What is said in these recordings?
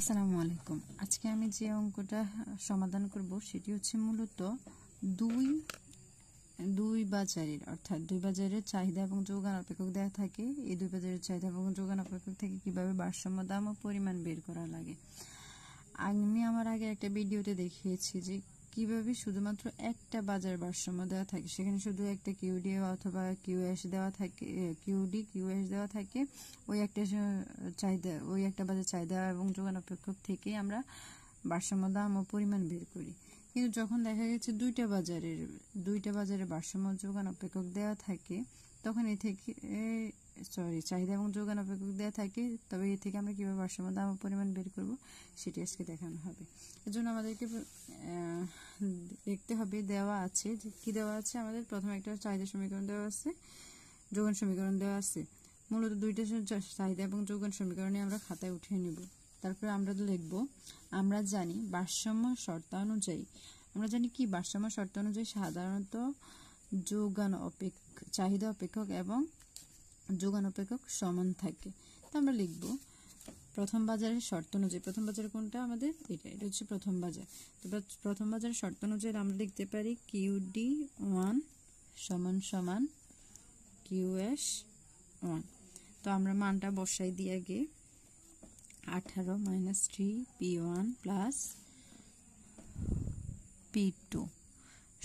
আসসালামু আলাইকুম। আজকে আমি যে অঙ্কটা সমাধান করব সেটি হচ্ছে মূলত দুই বাজারের, অর্থাৎ দুই বাজারের চাহিদা এবং যোগান অপেক্ষক দেওয়া থাকে। এই দুই বাজারের চাহিদা এবং যোগান অপেক্ষক থেকে কিভাবে ভারসাম্য দাম ও পরিমাণ বের করা লাগে। আমি আমার আগে একটা ভিডিওতে দেখিয়েছি যে কিভাবে শুধুমাত্র একটা বাজার ভারসাম্য দেওয়া থাকে, সেখানে শুধু একটা কিউডি অথবা কিউএস দেওয়া থাকে, কিউএস দেওয়া থাকে। ওই একটা বাজার চাহিদা এবং যোগান অপেক্ষক থেকে আমরা ভারসাম্য দাম ও পরিমাণ বের করি। কিন্তু যখন দেখা গেছে দুইটা বাজারে ভারসাম্য যোগান অপেক্ষক দেওয়া থাকে, তখন চাহিদা এবং যোগান অপেক্ষক দেওয়া থাকে, তবে এ থেকে আমরা কিভাবে ভারসাম্য দাম ও পরিমাণ বের করব সেটি আজকে দেখানো হবে। এর জন্য আমাদেরকে দেখতে হবে দেওয়া আছে যে কি দেওয়া আছে। আমাদের প্রথমে একটা চাহিদা সমীকরণ দেওয়া আছে, যোগান সমীকরণ দেওয়া আছে। মূলত দুইটা চাহিদা এবং যোগান সমীকরণে আমরা খাতায় উঠিয়ে নেব। তারপরে আমরা লিখব, আমরা জানি ভারসাম্য শর্তানুযায়ী, ভারসাম্য শর্তানুযায়ী সাধারণত চাহিদা অপেক্ষক এবং যোগান অপেক্ষক সমান থাকে। তো আমরা লিখব প্রথম বাজারের শর্ত অনুযায়ী, প্রথম বাজার কোনটা আমাদের, এটা হচ্ছে প্রথম বাজার। তো প্রথম বাজারের শর্ত অনুযায়ী আমরা লিখতে পারি QD1 সমান সমান QS1। তো আমরা মানটা বসাই দিয়ে আগে 18 - 3P1 প্লাস P2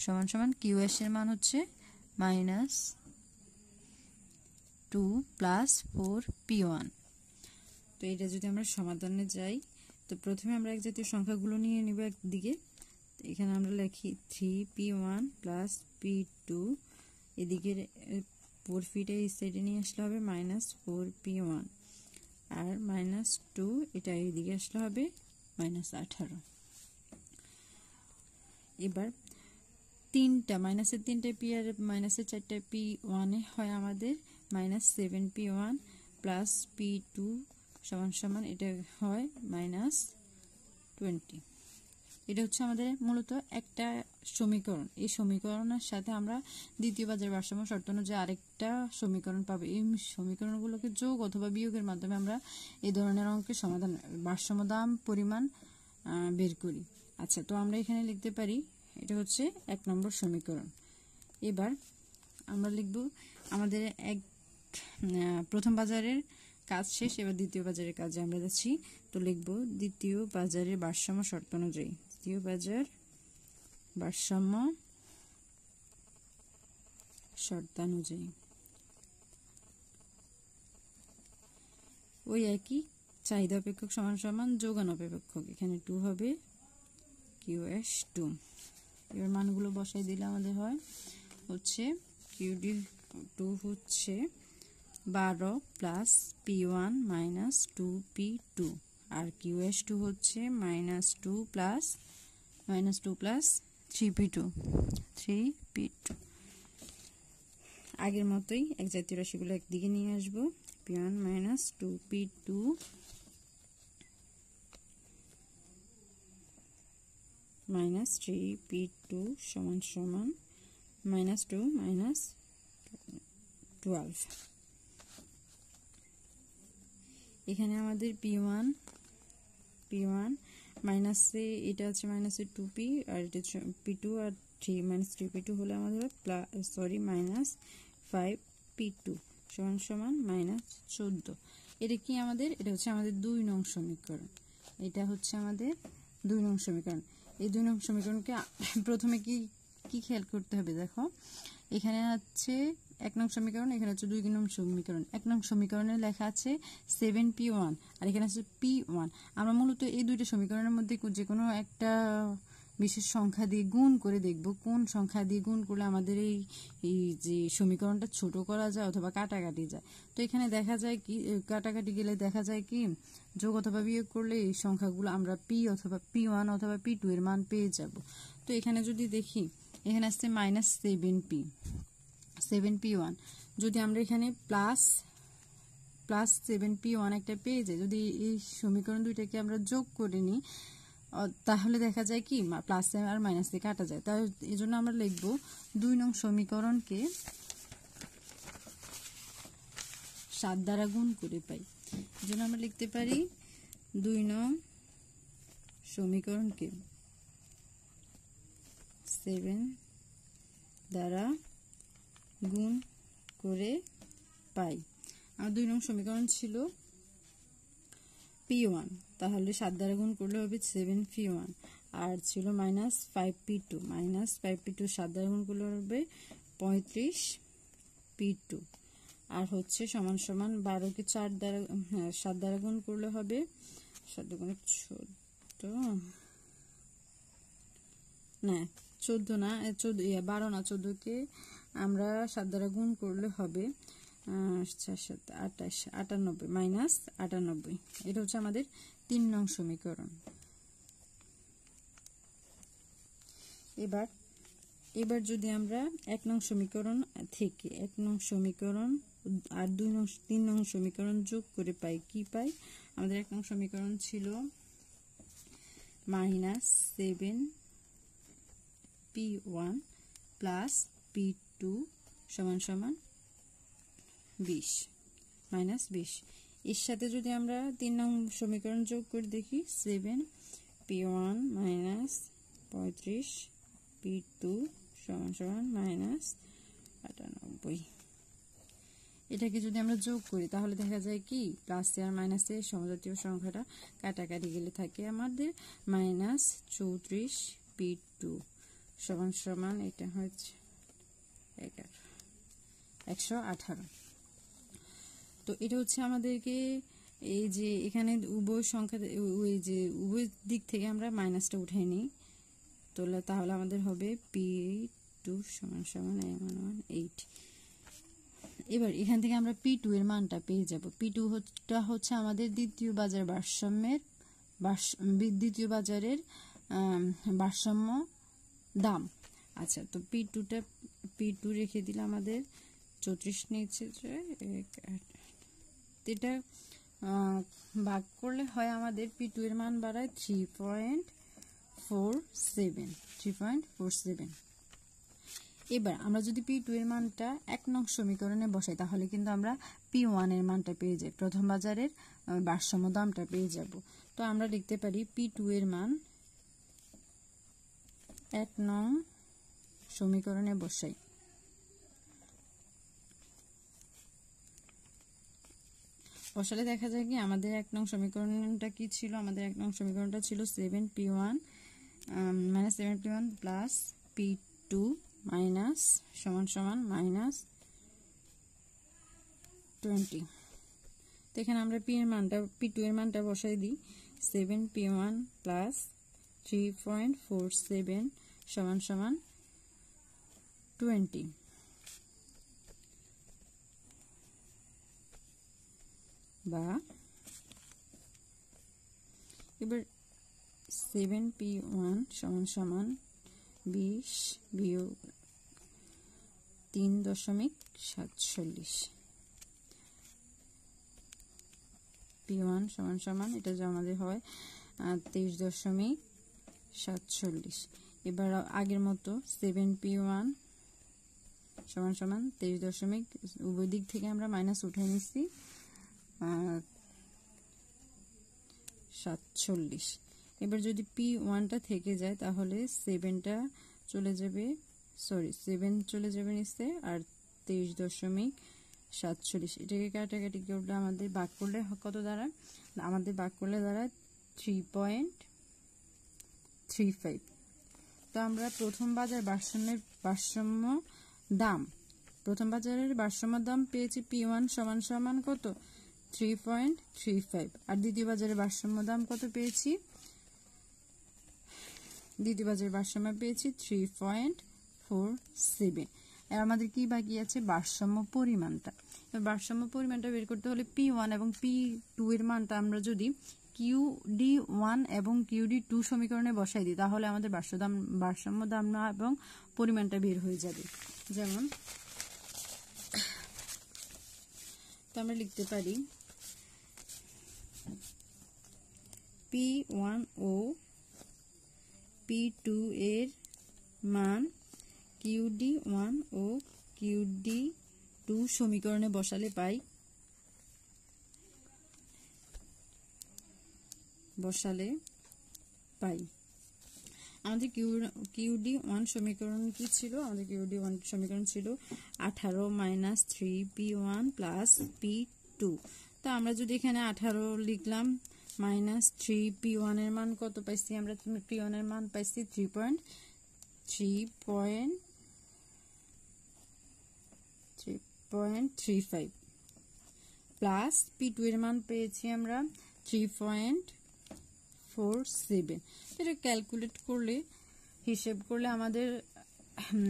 সমান সমান QS এর মান হচ্ছে -2 প্লাস 4P1। তো এটা যদি আমরা সমাধানে যাই, তো প্রথমে আমরা এক জাতীয় সংখ্যাগুলো নিয়ে নিব একদিকে। এখানে আমরা লিখি 3P1 প্লাস P2, এদিকে 4P এই সাইডে নিয়ে আসলে হবে -4P1, আর -2 এটা এইদিকে আসলে হবে -18। এবার মাইনাসের 3টে পি আর মাইনাসের 4টে P1 হয় আমাদের -7P1 প্লাস P2 সমান সমান এটা হয় -20। এটা হচ্ছে আমাদের মূলত একটা সমীকরণ। এই সমীকরণের সাথে আমরা দ্বিতীয় বাজার ভারসাম্য শর্ত অনুযায়ী আরেকটা সমীকরণ পাবো। এই সমীকরণগুলোকে যোগ অথবা বিয়োগের মাধ্যমে আমরা এই ধরনের অঙ্কের সমাধান, ভারসাম্য দাম পরিমাণ বের করি। আচ্ছা, তো আমরা এখানে লিখতে পারি এটা হচ্ছে 1 নম্বর সমীকরণ। এবার আমরা লিখব আমাদের প্রথম বাজারের কাজ শেষ, এবার দ্বিতীয় বাজারের কাজে আমরা যাচ্ছি। তো লিখব দ্বিতীয় বাজারের ভারসাম্য শর্ত অনুযায়ী, দ্বিতীয় বাজার ভারসাম্য শর্তানুযায়ী ওই একই চাহিদা অপেক্ষক সমান সমান যোগান অপেক্ষক, এখানে 2 হবে QS2। এবার মানগুলো বসাই দিলে আমাদের হচ্ছে QD2 হচ্ছে 12 প্লাস P1 মাইনাস 2P2, আর QS2 হচ্ছে -2 প্লাস 3P2। আগের মতোই এক জাতীয় রাশিগুলো একদিকে নিয়ে আসবো। P1 minus 2P2 minus 3P2 সমান সমান -2 -12। এখানে আমাদের P1 মাইনাসে, এটা হচ্ছে -2P, আর এটা P2 আর 3 হলে আমাদের -5P2 সমান সমান -14। এটা কি আমাদের, এটা হচ্ছে আমাদের 2 নং সমীকরণ। এটা হচ্ছে আমাদের 2 নং সমীকরণ। এই 2 নং সমীকরণকে প্রথমে কি খেয়াল করতে হবে, দেখো এখানে আছে 1 নং সমীকরণ, এখানে হচ্ছে 2 নং সমীকরণ। 1 নং সমীকরণে লেখা আছে 7P1 আর এখানে আছে P1। আমরা মূলত এই দুইটা সমীকরণের মধ্যে যে কোনো একটা বিশেষ সংখ্যা দিয়ে গুণ করে দেখব কোন সংখ্যা দিয়ে গুণ করলে আমাদের এই যে সমীকরণটা ছোট করা যায় অথবা কাটাকাটি যায়। তো এখানে দেখা যায় কি, কাটাকাটি গেলে দেখা যায় কি, যোগ অথবা বিয়োগ করলে এই সংখ্যাগুলো আমরা P অথবা P1 অথবা P2 এর মান পেয়ে যাব। তো এখানে যদি দেখি, এখানে আসছে -7P1, যদি আমরা এখানে প্লাস 7P1 একটা পেয়ে যাই, যদি এই সমীকরণ দুইটাকে আমরা যোগ করে নিই, তাহলে দেখা যায় কি প্লাস আর মাইনাসে কাটা যায়। তাই এই জন্য আমরা লিখব 2 নং সমীকরণকে 7 দ্বারা গুণ করে পাই। এই জন্য আমরা লিখতে পারি 2 নং সমীকরণকে 7 দ্বারা গুণ করে পাই। আর 2 নং সমীকরণ ছিল P1, তাহলে 7 দ্বারা গুণ করলে হবে 7P1, আর ছিল -5P2, -5P2 7 দ্বারা গুণ করলে হবে 35P2, আর হচ্ছে সমান সমান 12কে 4 দ্বারা 7 দ্বারা গুণ করলে হবে 7 গুণে 14, না 14 না 12 না 14কে আমরা 7 দ্বারা গুণ করলে হবে 4 7 28 98 -98। এটা হচ্ছে আমাদের 3 নং সমীকরণ। এবার যদি আমরা 1 নং সমীকরণ থেকে 1 নং সমীকরণ আর 3 নং সমীকরণ যোগ করে পাই, কি পাই? আমাদের 1 নং সমীকরণ ছিল -7P1 প্লাস P2 সমান সমান 20 -20। এর সাথে যদি আমরা 3 নং সমীকরণ যোগ করে দেখি 7P1 -35P2 সমান সমান -98। এটাকে যদি আমরা যোগ করি তাহলে দেখা যায় কি প্লাসে আর মাইনাসে সমজাতীয় সংখ্যাটা কাটাকাটি গেলে থাকে আমাদের -34P2 সমান সমান এটা হচ্ছে 118। তো এটা হচ্ছে আমাদেরকে এই যে এখানে উভয় সংখ্যা ওই যে উভয় দিক থেকে আমরা মাইনাসটা উঠাই নিই, তাহলে আমাদের হবে P2 সমান সমান 8। এবার এখান থেকে আমরা P2 এর মানটা পেয়ে যাব। P2 হচ্ছে আমাদের দ্বিতীয় বাজারের ভারসাম্য দাম। আচ্ছা, তো P2 রেখে দিলে আমাদের 34 নিচে এটা ভাগ করলে হয় আমাদের P2 এর মান বাড়ায় 3.47। এবার আমরা যদি P2 এর মানটা 1 নং সমীকরণে বসাই তাহলে কিন্তু আমরা P1 এর মানটা পেয়ে যাই, প্রথম বাজারের ভারসাম্য দামটা পেয়ে যাব। তো আমরা লিখতে পারি P2 এর মান 1 নং সমীকরণে বসাই। বসালে দেখা যায় কি আমাদের 1 নং সমীকরণটা কি ছিল? আমাদের 1 নং সমীকরণটা ছিল 7P1 প্লাস P2 সমান সমান -20। তো এখানে আমরা P2 এর মানটা বসাই দিই 7P1 প্লাস 3.47 সমান সমান 20। বা এবার 7P1 সমান সমান 20 বিয়োগ 3.47। P1 সমান সমান এটা যে আমাদের হয় 23.47। এবার আগের মতো 7P1 সমান সমান 23. উভয় দিক থেকে আমরা মাইনাস উঠে নিচ্ছি 47। এবার যদি P1টা থেকে যায় তাহলে 7 চলে যাবে নিচে আর 23.47। এটাকে কাটাকাটি করলে আমাদের ভাগ করলে কত দাঁড়ায়? আমাদের ভাগ করলে দাঁড়ায় 3.35। তো আমরা প্রথম বাজারের ভারসাম্য দাম পেয়েছি P1 সমান সমান কত? 3.35। আর দ্বিতীয় বাজারের ভারসাম্য দাম কত পেয়েছি? দ্বিতীয় বাজারের ভারসাম্য পেয়েছি 3.47। আর আমাদের কি বাকি আছে? ভারসাম্য পরিমাণটা। ভারসাম্য পরিমাণটা বের করতে হলে P1 এবং P2 এর মানটা আমরা যদি QD1 এবং QD2 সমীকরণে বসাই দিই তাহলে আমাদের ভারসাম্য দাম না এবং পরিমাণটা বের হয়ে যাবে। যেমন তো আমরা লিখতে পারি P1 ও P2 এর মান QD1 ও QD2 সমীকরণে বসালে পাই পাই। আমাদের কিউডি ওয়ান সমীকরণ কি ছিল? আমাদের কিউডি ওয়ান সমীকরণ ছিল 18 মাইনাস 3p1 প্লাস p2। তো আমরা যদি এখানে 18 লিখলাম মাইনাস 3p1 এর মান কত পাইছি আমরা? p1 এর মান পাইছি 3.35 প্লাস p2 এর মান পেয়েছি আমরা 3.47। এটা ক্যালকুলেট করলে, হিসেব করলে আমাদের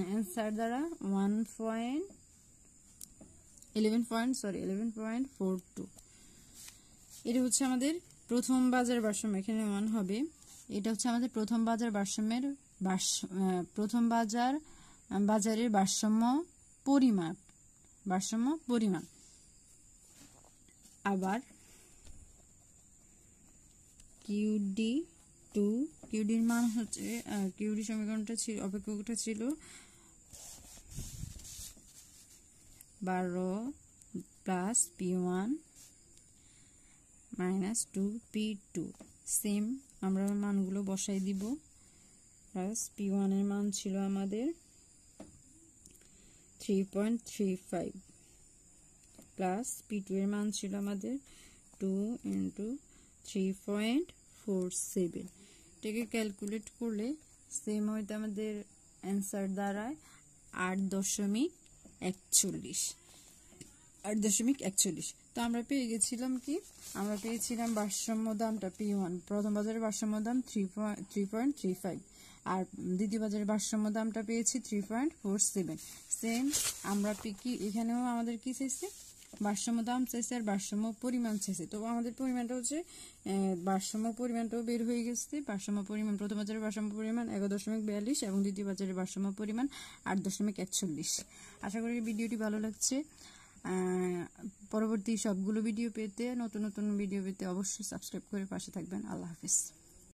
অ্যান্সার দ্বারা 11.42। এটা হচ্ছে আমাদের প্রথম বাজার ভারসাম্য, এখানে 1 হবে। এটা হচ্ছে আমাদের প্রথম বাজার ভারসাম্যের বাজারের ভারসাম্য পরিমাণ। আবার কিউডির মান হচ্ছে, কিউডি সমীকরণটা ছিল, অপেক্ষকটা ছিল 12 plus p1 minus 2p2। Same আমরা মানগুলো বসাই দিব। প্লাস p1 এর মান ছিল আমাদের 3.35 প্লাস p2 এর মান ছিল আমাদের 2 × 3.47। এটাকে ক্যালকুলেট করলে সেম হইতে আমাদের অ্যান্সার দাঁড়ায় 8.41। তো আমরা পেয়ে গেছিলাম কি? আমরা পেয়েছিলাম ভারসাম্য দামটা p1, প্রথম বাজারের ভারসাম্য দাম 3.35, আর দ্বিতীয় বাজারের ভারসাম্য দামটা পেয়েছি 3.47। সেম আমরা কি এখানেও আমাদের কি চাইছে? ভারসাম্য দাম চাইছে আর ভারসাম্য পরিমাণ চাইছে। তো আমাদের পরিমাণটা হচ্ছে, ভারসাম্য পরিমাণটাও বের হয়ে গেছে। ভারসাম্য পরিমাণ, প্রথম বাজারের ভারসাম্য পরিমাণ 11.42 এবং দ্বিতীয় বাজারের ভারসাম্য পরিমাণ 8.41। আশা করি ভিডিওটি ভালো লাগছে। পরবর্তী সবগুলো ভিডিও পেতে, নতুন নতুন ভিডিও পেতে অবশ্যই সাবস্ক্রাইব করে পাশে থাকবেন। আল্লাহ হাফেজ।